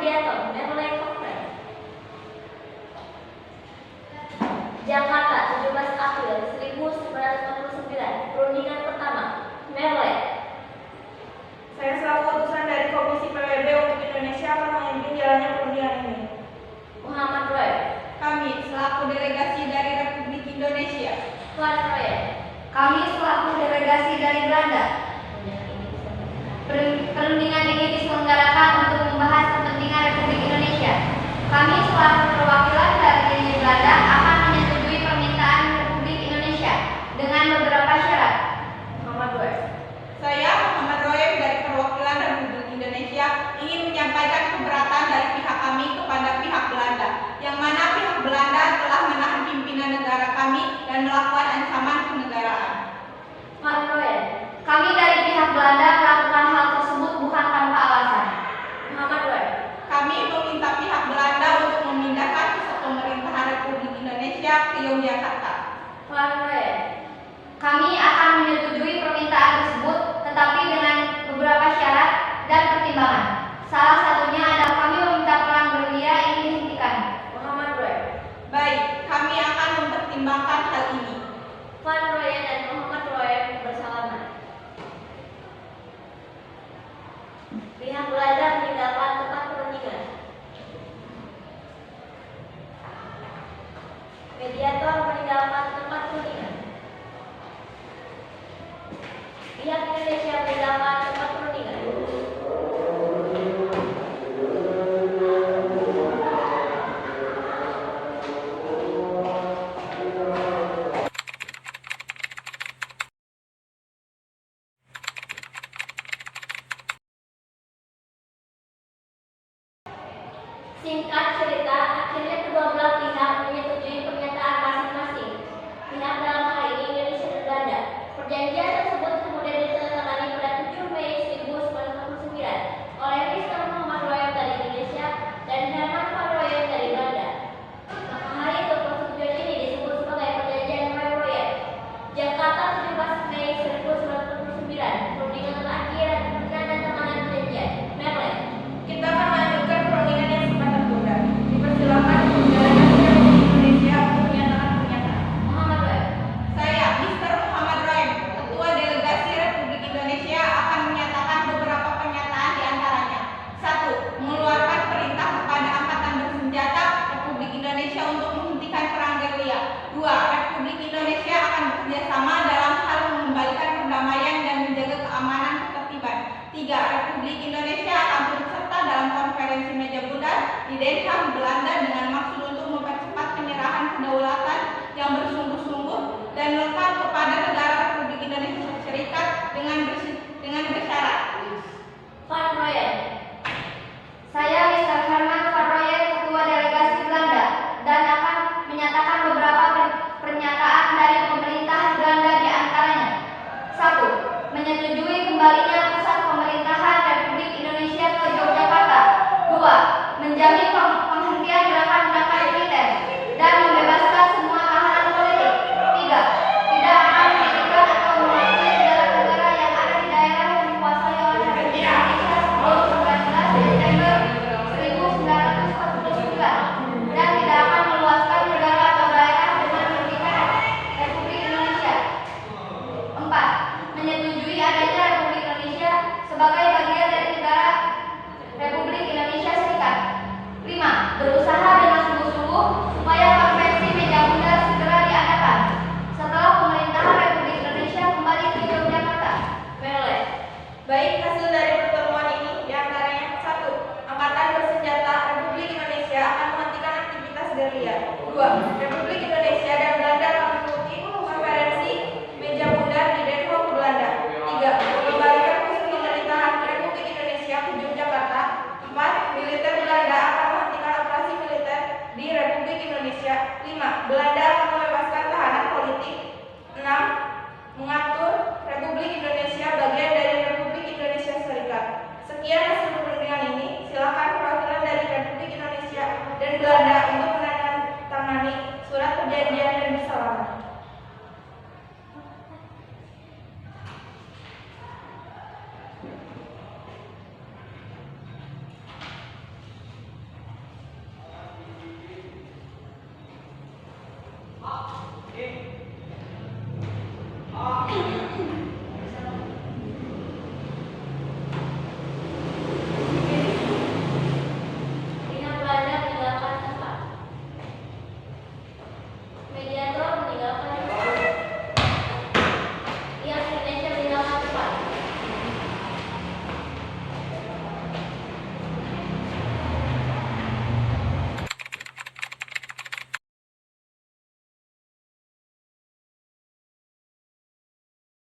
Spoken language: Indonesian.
Mediator, Merle Conference. Jakarta, 17 April 1949, perundingan pertama, Merle. Saya selaku utusan dari Komisi PBB untuk Indonesia akan memimpin jalannya perundingan ini. Muhammad Roy. Kami selaku delegasi dari Republik Indonesia. Van Royen. Kami selaku delegasi dari Belanda. Perundingan ini diselenggarakan untuk membahas kepentingan Republik Indonesia. Kami selaku perwakilan dari Belanda akan menyetujui permintaan Republik Indonesia dengan beberapa syarat. Muhammad Roy. Saya Muhammad Royem dari perwakilan Republik Indonesia ingin menyampaikan keberatan dari pihak kami kepada pihak Belanda, yang mana pihak Belanda telah menahan pimpinan negara kami dan melakukan ancaman kenegaraan. Van Royen. Kami dari pihak Belanda melakukan hal tersebut bukan tanpa alasan. Muhammad Roy. Kami meminta pihak Belanda untuk memindahkan pusat pemerintahan Republik Indonesia ke Yogyakarta. Van Royen. Kami akan menyetujui permintaan tersebut, tetapi dengan beberapa syarat dan pertimbangan. Salah satunya adalah kami meminta perang gerilya ini dihentikan. Muhammad Roy. Baik, kami akan mempertimbangkan hal ini. Van Royen dan Muhammad Roy bersalaman. Pihak Belanda meninggalkan tempat perundingan. Mediator meninggalkan tempat perundingan. Pihak Indonesia meninggalkan tempat perundingan. Singkat cerita, akhirnya kedua belah pihak menyetujui pernyataan masing-masing. Pihak dalam hal ini Indonesia dan Belanda. Perjanjian tersebut kemudian ditandatangani pada 7 Mei 1949 oleh Mr. Muhammad Royem dari Indonesia dan Herman van Royen dari Belanda. Maka hari itu persetujuan ini disebut sebagai Perjanjian Roy-Royen. Jakarta, 17 Mei 1949, perundingan terakhir dan penandatanganan perjanjian. Merle. Kita akan melanjutkan perundingan yang sempat tertunda. Dipersilakan delegasi Republik Indonesia untuk menyatakan pernyataan. Muhammad Roy. Saya, Mr. Muhammad Royem, Ketua Delegasi Republik Indonesia akan menyatakan beberapa pernyataan di antaranya. 1. Mengeluarkan perintah kepada Angkatan Bersenjata Republik Indonesia untuk menghentikan perang gerilya. 2. Republik Indonesia akan bekerjasama dalam hal mengembalikan perdamaian dan menjaga keamanan ketertiban. 3. Republik Indonesia akan turut serta dalam konferensi meja bulat di Den Haag, Belanda dengan maksud untuk mempercepat penyerahan kedaulatan yang bersungguh-sungguh dan lengkap